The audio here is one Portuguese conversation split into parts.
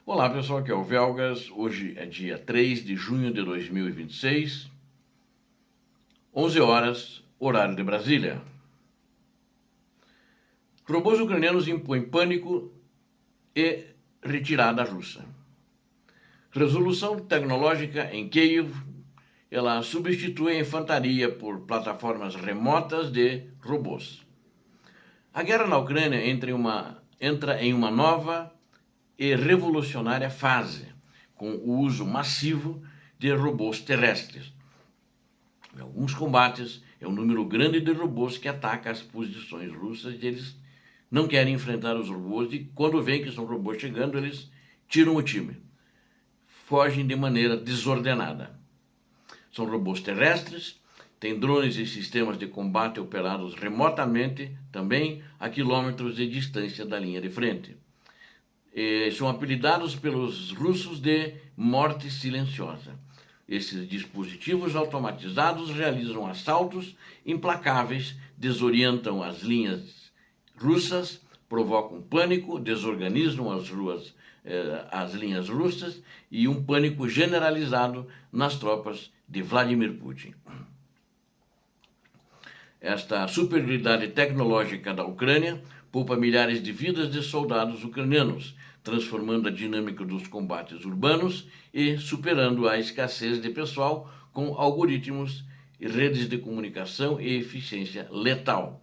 Olá pessoal, aqui é o Velgas. Hoje é dia 3 de junho de 2026, 11 horas, horário de Brasília. Robôs ucranianos impõem pânico e retirada russa. Resolução tecnológica em Kiev, ela substitui a infantaria por plataformas remotas de robôs. A guerra na Ucrânia entra em uma nova e revolucionária fase, com o uso massivo de robôs terrestres. Em alguns combates, é um número grande de robôs que ataca as posições russas e eles não querem enfrentar os robôs e quando veem que são robôs chegando, eles tiram o time. Fogem de maneira desordenada. São robôs terrestres, têm drones e sistemas de combate operados remotamente, também a quilômetros de distância da linha de frente. São apelidados pelos russos de morte silenciosa. Esses dispositivos automatizados realizam assaltos implacáveis, desorientam as linhas russas, provocam pânico, desorganizam as linhas russas e um pânico generalizado nas tropas de Vladimir Putin. Esta superioridade tecnológica da Ucrânia poupa milhares de vidas de soldados ucranianos, transformando a dinâmica dos combates urbanos e superando a escassez de pessoal com algoritmos e redes de comunicação e eficiência letal.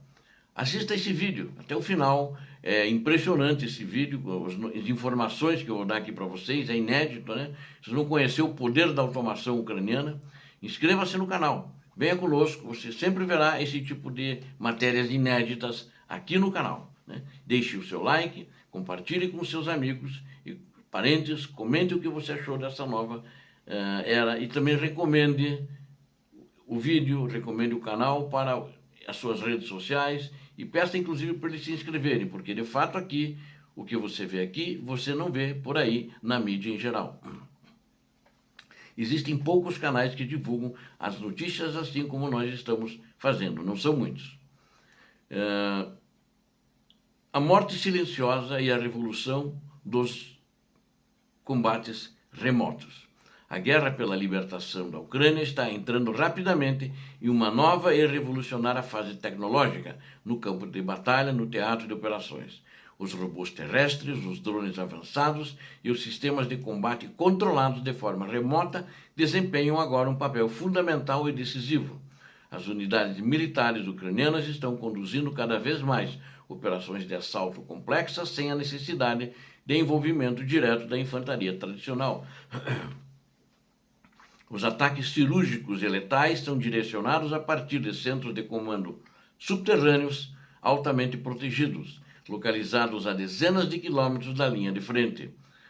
Assista esse vídeo até o final, é impressionante esse vídeo, as informações que eu vou dar aqui para vocês, é inédito, né? Vocês vão conhecer o poder da automação ucraniana. Inscreva-se no canal, venha conosco, você sempre verá esse tipo de matérias inéditas aqui no canal, né? Deixe o seu like, compartilhe com seus amigos e parentes, comente o que você achou dessa nova era e também recomende o vídeo, recomende o canal para as suas redes sociais e peça inclusive para eles se inscreverem, porque de fato aqui, o que você vê aqui, você não vê por aí na mídia em geral. Existem poucos canais que divulgam as notícias assim como nós estamos fazendo, não são muitos. A morte silenciosa e a revolução dos combates remotos. A guerra pela libertação da Ucrânia está entrando rapidamente em uma nova e revolucionária fase tecnológica no campo de batalha, no teatro de operações. Os robôs terrestres, os drones avançados e os sistemas de combate controlados de forma remota desempenham agora um papel fundamental e decisivo. As unidades militares ucranianas estão conduzindo cada vez mais operações de assalto complexas sem a necessidade de envolvimento direto da infantaria tradicional. Os ataques cirúrgicos e letais são direcionados a partir de centros de comando subterrâneos altamente protegidos, localizados a dezenas de quilômetros da linha de frente.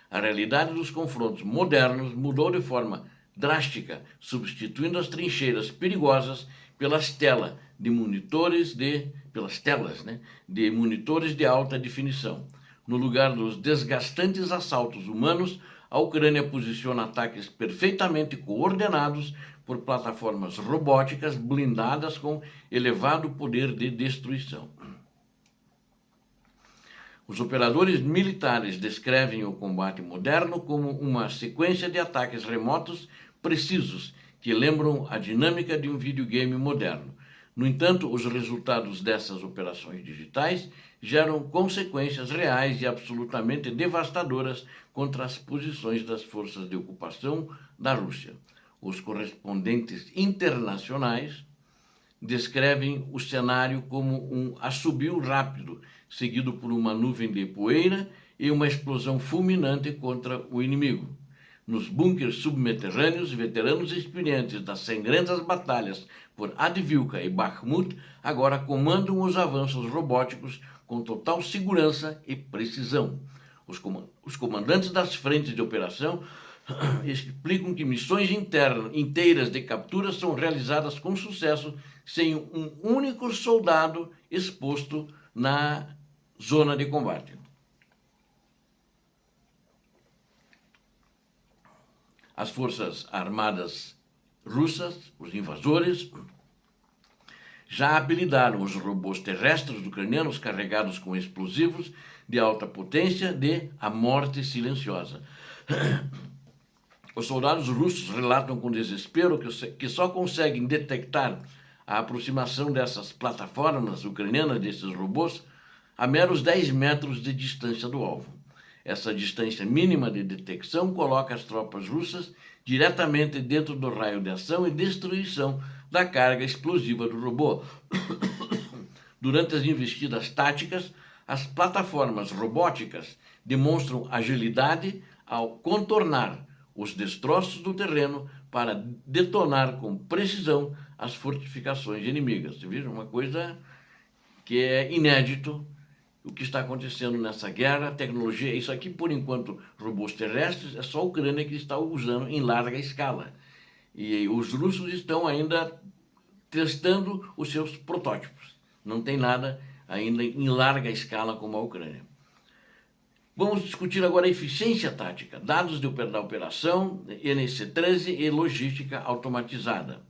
A realidade dos confrontos modernos mudou de forma drástica, substituindo as trincheiras perigosas pelas telas de monitores de alta definição. No lugar dos desgastantes assaltos humanos, a Ucrânia posiciona ataques perfeitamente coordenados por plataformas robóticas blindadas com elevado poder de destruição. Os operadores militares descrevem o combate moderno como uma sequência de ataques remotos precisos que lembram a dinâmica de um videogame moderno. No entanto, os resultados dessas operações digitais geram consequências reais e absolutamente devastadoras contra as posições das forças de ocupação da Rússia. Os correspondentes internacionais descrevem o cenário como um assobio rápido, seguido por uma nuvem de poeira e uma explosão fulminante contra o inimigo. Nos bunkers subterrâneos, veteranos experientes das sangrentas batalhas por Avdiivka e Bakhmut agora comandam os avanços robóticos com total segurança e precisão. Os comandantes das frentes de operação explicam que missões inteiras de captura são realizadas com sucesso sem um único soldado exposto na zona de combate. As forças armadas russas, os invasores, já apelidaram os robôs terrestres ucranianos carregados com explosivos de alta potência de a morte silenciosa. Os soldados russos relatam com desespero que só conseguem detectar a aproximação dessas plataformas ucranianas, desses robôs, a meros 10 metros de distância do alvo. Essa distância mínima de detecção coloca as tropas russas diretamente dentro do raio de ação e destruição da carga explosiva do robô. Durante as investidas táticas, as plataformas robóticas demonstram agilidade ao contornar os destroços do terreno para detonar com precisão as fortificações inimigas. Você veja, uma coisa que é inédito o que está acontecendo nessa guerra, tecnologia. Isso aqui, por enquanto, robôs terrestres, é só a Ucrânia que está usando em larga escala. E os russos estão ainda testando os seus protótipos. Não tem nada ainda em larga escala como a Ucrânia. Vamos discutir agora a eficiência tática, dados da operação, NC-13 e logística automatizada.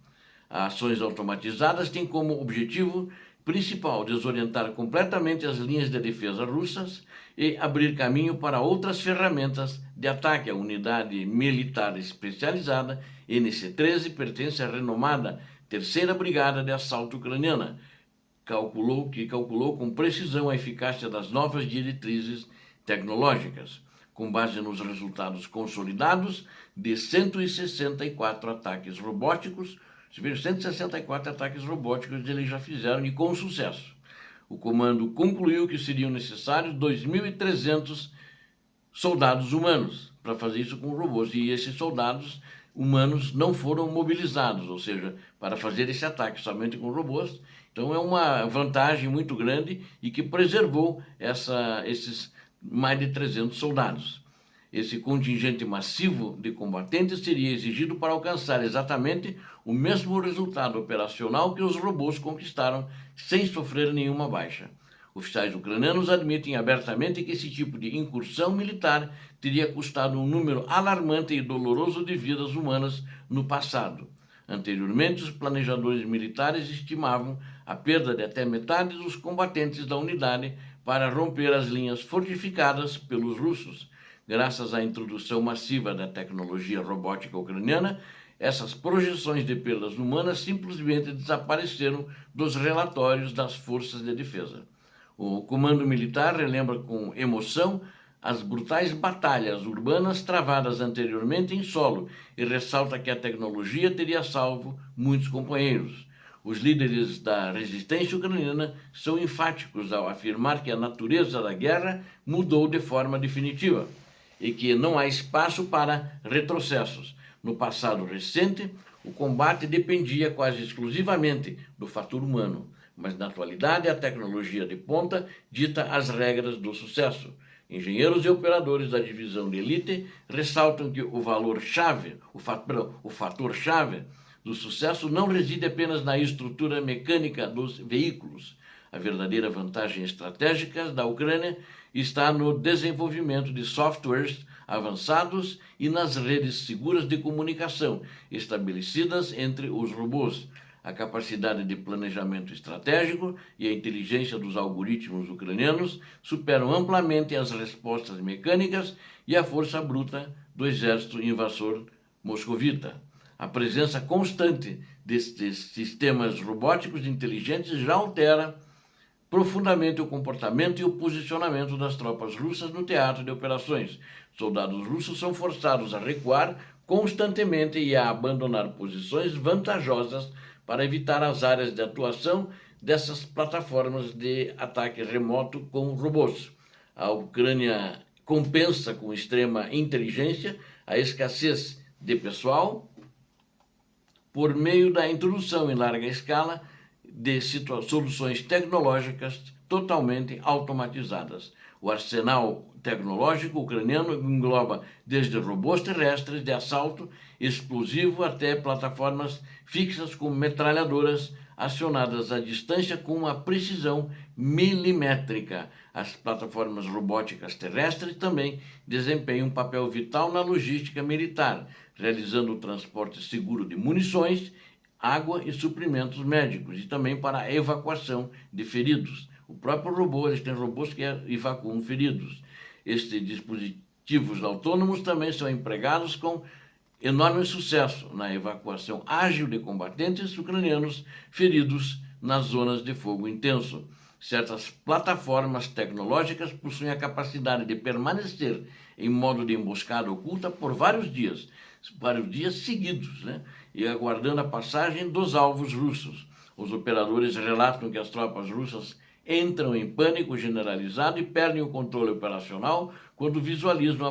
As ações automatizadas têm como objetivo principal desorientar completamente as linhas de defesa russas e abrir caminho para outras ferramentas de ataque. A unidade militar especializada NC-13 pertence à renomada 3ª Brigada de Assalto Ucraniana, que calculou com precisão a eficácia das novas diretrizes tecnológicas, com base nos resultados consolidados de 164 ataques robóticos. 164 ataques robóticos eles já fizeram e com sucesso. O comando concluiu que seriam necessários 2.300 soldados humanos para fazer isso com robôs, e esses soldados humanos não foram mobilizados, ou seja, para fazer esse ataque somente com robôs. Então é uma vantagem muito grande e que preservou esses mais de 300 soldados. Esse contingente massivo de combatentes seria exigido para alcançar exatamente o mesmo resultado operacional que os robôs conquistaram sem sofrer nenhuma baixa. Oficiais ucranianos admitem abertamente que esse tipo de incursão militar teria custado um número alarmante e doloroso de vidas humanas no passado. Anteriormente, os planejadores militares estimavam a perda de até metade dos combatentes da unidade para romper as linhas fortificadas pelos russos. Graças à introdução massiva da tecnologia robótica ucraniana, essas projeções de perdas humanas simplesmente desapareceram dos relatórios das forças de defesa. O comando militar relembra com emoção as brutais batalhas urbanas travadas anteriormente em solo e ressalta que a tecnologia teria salvo muitos companheiros. Os líderes da resistência ucraniana são enfáticos ao afirmar que a natureza da guerra mudou de forma definitiva e que não há espaço para retrocessos. No passado recente, o combate dependia quase exclusivamente do fator humano, mas na atualidade a tecnologia de ponta dita as regras do sucesso. Engenheiros e operadores da divisão de elite ressaltam que o fator-chave do sucesso não reside apenas na estrutura mecânica dos veículos. A verdadeira vantagem estratégica da Ucrânia está no desenvolvimento de softwares avançados e nas redes seguras de comunicação estabelecidas entre os robôs. A capacidade de planejamento estratégico e a inteligência dos algoritmos ucranianos superam amplamente as respostas mecânicas e a força bruta do exército invasor moscovita. A presença constante destes sistemas robóticos inteligentes já altera profundamente o comportamento e o posicionamento das tropas russas no teatro de operações. Soldados russos são forçados a recuar constantemente e a abandonar posições vantajosas para evitar as áreas de atuação dessas plataformas de ataque remoto com robôs. A Ucrânia compensa com extrema inteligência a escassez de pessoal por meio da introdução em larga escala de soluções tecnológicas totalmente automatizadas. O arsenal tecnológico ucraniano engloba desde robôs terrestres de assalto explosivo até plataformas fixas com metralhadoras acionadas à distância com uma precisão milimétrica. As plataformas robóticas terrestres também desempenham um papel vital na logística militar, realizando o transporte seguro de munições, água e suprimentos médicos, e também para a evacuação de feridos. O próprio robô, eles têm robôs que evacuam feridos. Este dispositivo dispositivos autônomos também são empregados com enorme sucesso na evacuação ágil de combatentes ucranianos feridos nas zonas de fogo intenso. Certas plataformas tecnológicas possuem a capacidade de permanecer em modo de emboscada oculta por vários dias seguidos, né? E aguardando a passagem dos alvos russos. Os operadores relatam que as tropas russas entram em pânico generalizado e perdem o controle operacional quando visualizam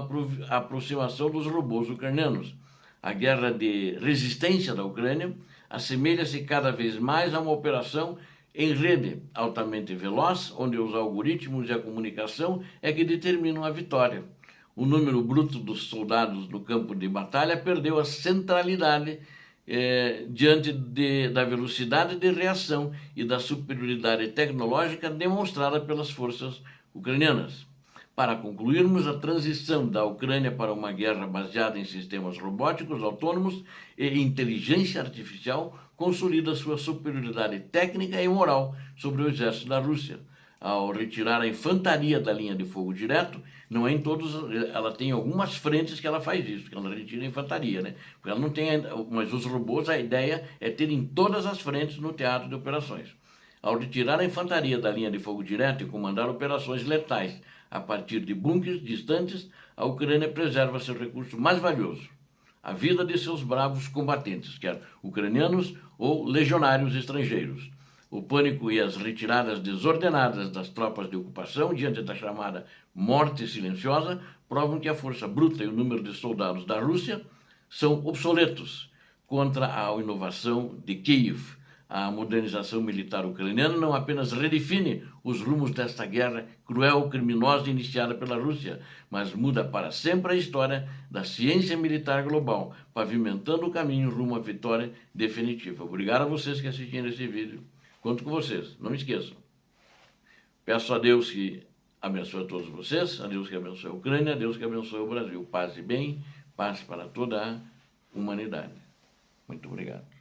a aproximação dos robôs ucranianos. A guerra de resistência da Ucrânia assemelha-se cada vez mais a uma operação em rede altamente veloz, onde os algoritmos e a comunicação é que determinam a vitória. O número bruto dos soldados no campo de batalha perdeu a centralidade diante da velocidade de reação e da superioridade tecnológica demonstrada pelas forças ucranianas. Para concluirmos, a transição da Ucrânia para uma guerra baseada em sistemas robóticos autônomos e inteligência artificial consolida sua superioridade técnica e moral sobre o exército da Rússia. Ao retirar a infantaria da linha de fogo direto, não é em todos, ela tem algumas frentes que ela faz isso, que ela retira a infantaria, né? Porque ela não tem, mas os robôs, a ideia é ter em todas as frentes no teatro de operações. Ao retirar a infantaria da linha de fogo direto e comandar operações letais a partir de bunkers distantes, a Ucrânia preserva seu recurso mais valioso, a vida de seus bravos combatentes, quer ucranianos ou legionários estrangeiros. O pânico e as retiradas desordenadas das tropas de ocupação diante da chamada morte silenciosa provam que a força bruta e o número de soldados da Rússia são obsoletos contra a inovação de Kiev. A modernização militar ucraniana não apenas redefine os rumos desta guerra cruel, criminosa iniciada pela Rússia, mas muda para sempre a história da ciência militar global, pavimentando o caminho rumo à vitória definitiva. Obrigado a vocês que assistiram esse vídeo. Conto com vocês, não me esqueçam. Peço a Deus que abençoe a todos vocês, a Deus que abençoe a Ucrânia, a Deus que abençoe o Brasil. Paz e bem, paz para toda a humanidade. Muito obrigado.